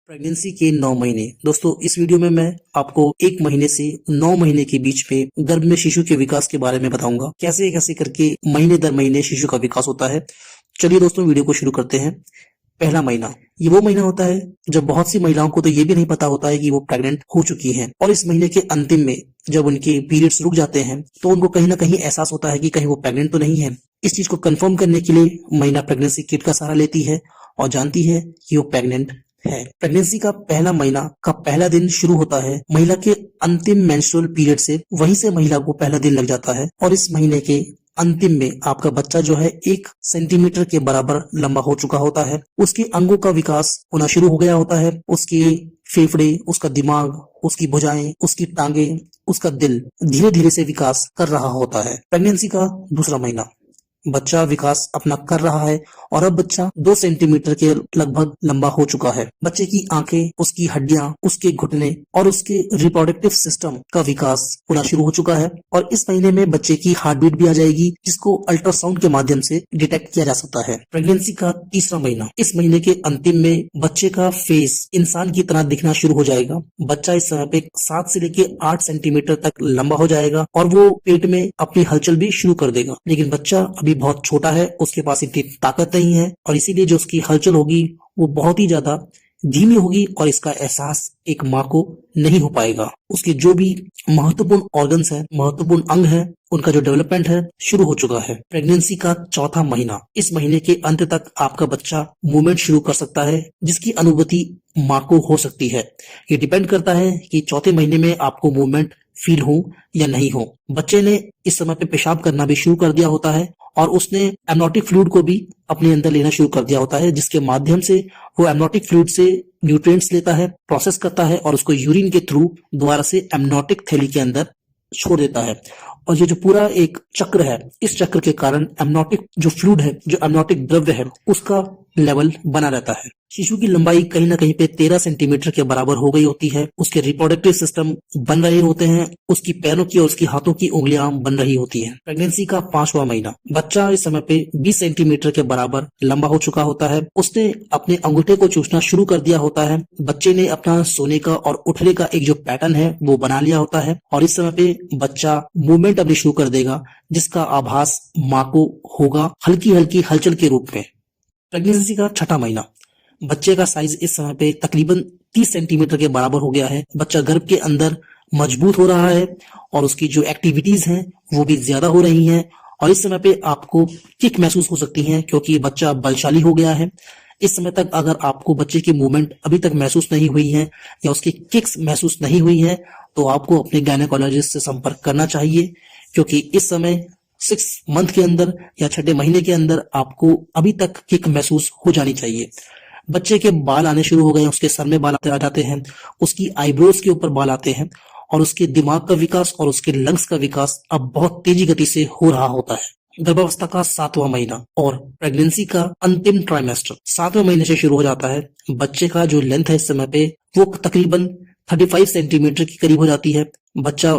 Pregnancy के 9 महीने। दोस्तों इस वीडियो में मैं आपको 1 महीने से 9 महीने के बीच में गर्भ में शिशु के विकास के बारे में बताऊंगा। कैसे कैसे करके महीने दर महीने शिशु का विकास होता है। चलिए दोस्तों वीडियो को शुरू करते हैं। पहला महीना, ये वो महीना होता है जब बहुत सी महिलाओं को तो ये भी नहीं पता होता है कि वो प्रेग्नेंट हो चुकी हैं, और इस महीने के अंतिम में जब उनके पीरियड्स रुक जाते हैं तो उनको कहीं ना कहीं एहसास होता है कि कहीं वो प्रेग्नेंट तो नहीं है। इस चीज को कंफर्म करने के लिए महिला प्रेगनेंसी किट का सहारा लेती है और जानती है कि वो प्रेग्नेंट है। प्रेगनेंसी का पहला महीना का पहला दिन शुरू होता है महिला के अंतिम मेंस्ट्रुअल पीरियड से। वहीं से महिला को पहला दिन लग जाता है और इस महीने के अंतिम में आपका बच्चा जो है 1 सेंटीमीटर के बराबर लंबा हो चुका होता है। उसके अंगों का विकास होना शुरू हो गया होता है। उसके फेफड़े, उसका दिमाग, उसकी भुजाएं, उसकी टांगे, उसका दिल धीरे धीरे से विकास कर रहा होता है। प्रेगनेंसी का दूसरा महीना, बच्चा विकास अपना कर रहा है और अब बच्चा 2 सेंटीमीटर के लगभग लंबा हो चुका है। बच्चे की आंखें, उसकी हड्डियां, उसके घुटने और उसके रिप्रोडक्टिव सिस्टम का विकास होना शुरू हो चुका है। और इस महीने में बच्चे की हार्ट बीट भी आ जाएगी, जिसको अल्ट्रासाउंड के माध्यम से डिटेक्ट किया जा सकता है। प्रेगनेंसी का तीसरा महीना, इस महीने के अंतिम में बच्चे का फेस इंसान की तरह दिखना शुरू हो जाएगा। बच्चा इस समय पे 7 से लेके 8 सेंटीमीटर तक लंबा हो जाएगा और वो पेट में अपनी हलचल भी शुरू कर देगा। लेकिन बच्चा अभी बहुत छोटा है, उसके पास इतनी ताकत नहीं है और इसीलिए जो उसकी हलचल होगी वो बहुत ही ज्यादा धीमी होगी और इसका एहसास एक माँ को नहीं हो पाएगा। उसके जो भी महत्वपूर्ण ऑर्गन्स हैं, महत्वपूर्ण अंग हैं, उनका जो डेवलपमेंट है शुरू हो चुका है। प्रेगनेंसी का चौथा महीना, इस महीने के अंत तक आपका बच्चा मूवमेंट शुरू कर सकता है, जिसकी अनुभूति माँ को हो सकती है। ये डिपेंड करता है कि चौथे महीने में आपको मूवमेंट फील हो या नहीं हो। बच्चे ने इस समय पे पेशाब करना भी शुरू कर दिया होता है और उसने एमनोटिक फ्लूइड को भी अपने अंदर लेना शुरू कर दिया होता है, जिसके माध्यम से वो एमनोटिक फ्लूइड से न्यूट्रिएंट्स लेता है, प्रोसेस करता है और उसको यूरिन के थ्रू दोबारा से एमनोटिक थैली के अंदर छोड़ देता है। और ये जो पूरा एक चक्र है, इस चक्र के कारण एमनोटिक जो फ्लूइड है, जो एमनोटिक द्रव्य है, उसका लेवल बना रहता है। शिशु की लंबाई कहीं ना कहीं पे 13 सेंटीमीटर के बराबर हो गई होती है। उसके रिप्रोडक्टिव सिस्टम बन रहे होते हैं, उसकी पैरों की और उसकी हाथों की उंगलियां बन रही होती हैं। प्रेगनेंसी का 5वां महीना, बच्चा इस समय पे 20 सेंटीमीटर के बराबर लंबा हो चुका होता है। उसने अपने अंगूठे को चूसना शुरू कर दिया होता है। बच्चे ने अपना सोने का और उठने का एक जो पैटर्न है वो बना लिया होता है और इस समय पे बच्चा मूवमेंट अपनी शुरू कर देगा, जिसका आभास माँ को होगा हल्की हल्की हलचल के रूप में। प्रेगनेंसी का 6वां महीना, बच्चे का साइज इस समय पे तकरीबन 30 सेंटीमीटर के बराबर हो गया है। बच्चा गर्भ के अंदर मजबूत हो रहा है और उसकी जो एक्टिविटीज हैं वो भी ज्यादा हो रही हैं और इस समय पे आपको किक महसूस हो सकती है क्योंकि बच्चा बलशाली हो गया है। इस समय तक अगर आपको बच्चे की मूवमेंट अभी तक महसूस नहीं हुई है या उसकी किक्स महसूस नहीं हुई है तो आपको अपने गायनेकोलॉजिस्ट से संपर्क करना चाहिए, क्योंकि इस समय 6 मंथ के अंदर या 6ठे महीने के अंदर आपको अभी तक किक महसूस हो जानी चाहिए। बच्चे के बाल आने शुरू हो गए हैं, उसके सर में बाल आ जाते हैं, उसकी आईब्रोज के ऊपर बाल आते हैं और उसके दिमाग का विकास और उसके लंग्स का विकास अब बहुत तेजी गति से हो रहा होता है। गर्भावस्था का 7वां महीना और प्रेगनेंसी का अंतिम ट्राइमेस्टर 7वें महीने से शुरू हो जाता है। बच्चे का जो लेंथ है इस समय पे वो तकरीबन 35 सेंटीमीटर के करीब हो जाती है। बच्चा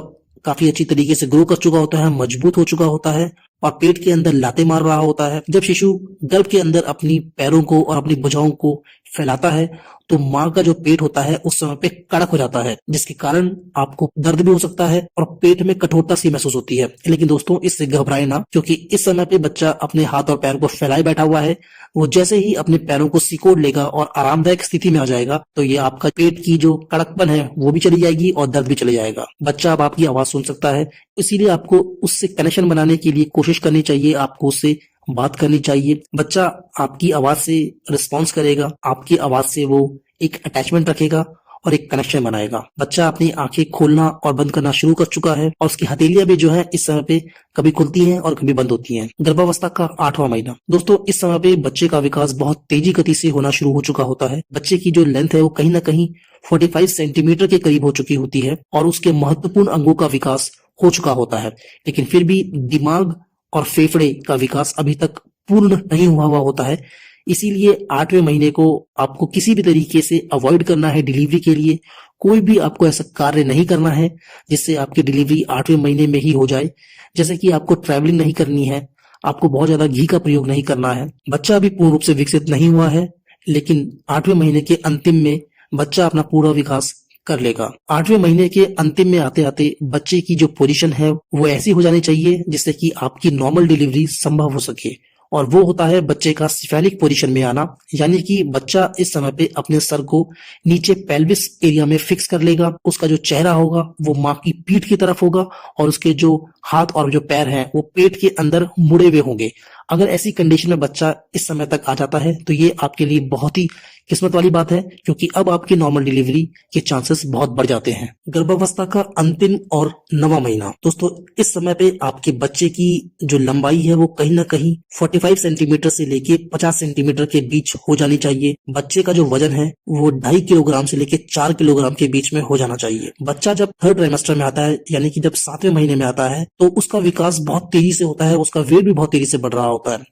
काफी अच्छी तरीके से ग्रो कर चुका होता है, मजबूत हो चुका होता है और पेट के अंदर लाते मार रहा होता है। जब शिशु गर्भ के अंदर अपनी पैरों को और अपनी भुजाओं को फैलाता है तो माँ का जो पेट होता है उस समय पे कड़क हो जाता है, जिसके कारण आपको दर्द भी हो सकता है और पेट में कठोरता सी महसूस होती है। लेकिन दोस्तों इससे घबराए ना, क्योंकि इस समय पे बच्चा अपने हाथ और पैर को फैलाए बैठा हुआ है। वो जैसे ही अपने पैरों को सिकोड़ लेगा और आरामदायक स्थिति में आ जाएगा तो ये आपका पेट की जो कड़कपन है वो भी चली जाएगी और दर्द भी चले जाएगा। बच्चा अब आपकी आवाज सुन सकता है, इसीलिए आपको उससे कनेक्शन बनाने के लिए कोशिश करनी चाहिए, आपको उससे बात करनी चाहिए। बच्चा आपकी आवाज से रिस्पॉन्स करेगा, आपकी आवाज से वो एक अटैचमेंट रखेगा और एक कनेक्शन बनाएगा। बच्चा अपनी आंखें खोलना और बंद करना शुरू कर चुका है और उसकी हथेलियां भी जो है इस समय पे कभी खुलती हैं और कभी बंद होती हैं। गर्भावस्था का 8वां महीना, दोस्तों इस समय पे बच्चे का विकास बहुत तेजी गति से होना शुरू हो चुका होता है। बच्चे की जो लेंथ है वो कहीं ना कहीं 45 सेंटीमीटर के करीब हो चुकी होती है और उसके महत्वपूर्ण अंगों का विकास हो चुका होता है, लेकिन फिर भी दिमाग और फेफड़े का विकास अभी तक पूर्ण नहीं हुआ होता है। इसीलिए 8वें महीने को आपको किसी भी तरीके से अवॉइड करना है। डिलीवरी के लिए कोई भी आपको ऐसा कार्य नहीं करना है जिससे आपकी डिलीवरी 8वें महीने में ही हो जाए। जैसे कि आपको ट्रैवलिंग नहीं करनी है, आपको बहुत ज्यादा घी का प्रयोग नहीं करना है। बच्चा अभी पूर्ण रूप से विकसित नहीं हुआ है, लेकिन 8वें महीने के अंतिम में बच्चा अपना पूरा विकास कर लेगा। 8वें महीने के अंतिम में आते आते बच्चे की जो पोजीशन है वो ऐसी हो जानी चाहिए जिससे कि आपकी नॉर्मल डिलीवरी संभव हो सके, और वो होता है बच्चे का सिफेलिक पोजीशन में आना, यानी कि बच्चा इस समय पे अपने सर को नीचे पेल्विस एरिया में फिक्स कर लेगा। उसका जो चेहरा होगा वो माँ की पीठ की तरफ होगा और उसके जो हाथ और जो पैर हैं वो पेट के अंदर मुड़े हुए होंगे। अगर ऐसी कंडीशन में बच्चा इस समय तक आ जाता है तो ये आपके लिए बहुत ही किस्मत वाली बात है, क्योंकि अब आपकी नॉर्मल डिलीवरी के चांसेस बहुत बढ़ जाते हैं। गर्भावस्था का अंतिम और 9वां महीना, दोस्तों इस समय पे आपके बच्चे की जो लंबाई है वो कहीं ना कहीं 45 सेंटीमीटर से लेके 50 सेंटीमीटर के बीच हो जानी चाहिए। बच्चे का जो वजन है वो 2.5 किलोग्राम से लेके 4 किलोग्राम के बीच में हो जाना चाहिए। बच्चा जब थर्ड ट्राइमेस्टर में आता है, यानी कि जब 7वें महीने में आता है, तो उसका विकास बहुत तेजी से होता है, उसका वेट भी बहुत तेजी से बढ़ रहा होता है।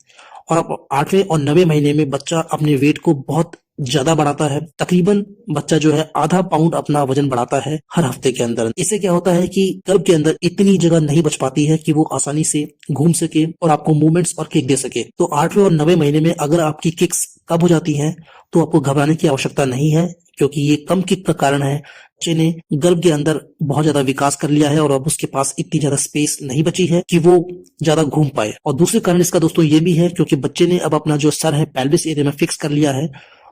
और अब 8वें और 9वें महीने में बच्चा अपने वेट को बहुत ज्यादा बढ़ाता है। तकरीबन बच्चा जो है आधा पाउंड अपना वजन बढ़ाता है हर हफ्ते के अंदर। इससे क्या होता है कि गर्भ के अंदर इतनी जगह नहीं बच पाती है कि वो आसानी से घूम सके और आपको मूवमेंट्स और किक दे सके। तो 8वें और 9वें महीने में अगर आपकी किक्स कम हो जाती हैं तो आपको घबराने की आवश्यकता नहीं है, क्योंकि ये कम किक का कारण है बच्चे ने गर्भ के अंदर बहुत ज्यादा विकास कर लिया है और अब उसके पास इतनी ज्यादा स्पेस नहीं बची है कि वो ज्यादा घूम पाए। और दूसरे कारण इसका दोस्तों ये भी है क्योंकि बच्चे ने अब अपना जो सर है पेल्विस एरिया में फिक्स कर लिया है,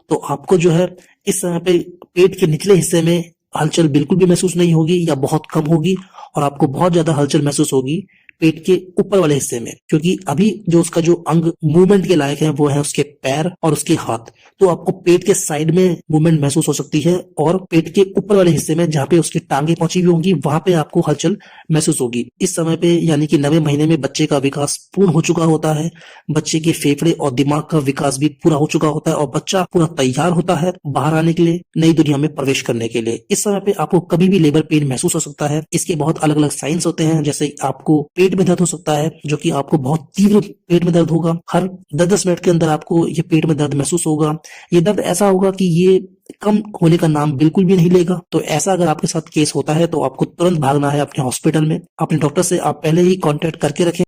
तो आपको जो है इस समय पे पेट के निचले हिस्से में हलचल बिल्कुल भी महसूस नहीं होगी या बहुत कम होगी, और आपको बहुत ज्यादा हलचल महसूस होगी पेट के ऊपर वाले हिस्से में, क्योंकि अभी जो उसका जो अंग मूवमेंट के लायक है वो है उसके पैर और उसके हाथ। तो आपको पेट के साइड में मूवमेंट महसूस हो सकती है और पेट के ऊपर वाले हिस्से में जहाँ पे उसकी टांगे पहुंची हुई होंगी वहां पे आपको हलचल महसूस होगी। इस समय पे यानी कि 9वें महीने में बच्चे का विकास पूर्ण हो चुका होता है, बच्चे के फेफड़े और दिमाग का विकास भी पूरा हो चुका होता है और बच्चा पूरा तैयार होता है बाहर आने के लिए, नई दुनिया में प्रवेश करने के लिए। इस समय पे आपको कभी भी लेबर पेन महसूस हो सकता है। इसके बहुत अलग अलग साइंस होते हैं, जैसे आपको पेट में दर्द हो सकता है, जो कि आपको बहुत तीव्र पेट में दर्द होगा। हर 10-10 मिनट के अंदर आपको ये पेट में दर्द महसूस होगा। ये दर्द ऐसा होगा कि ये कम होने का नाम बिल्कुल भी नहीं लेगा। तो ऐसा अगर आपके साथ केस होता है तो आपको तुरंत भागना है अपने हॉस्पिटल में। अपने डॉक्टर से आप पहले ही कांटेक्ट करके रखें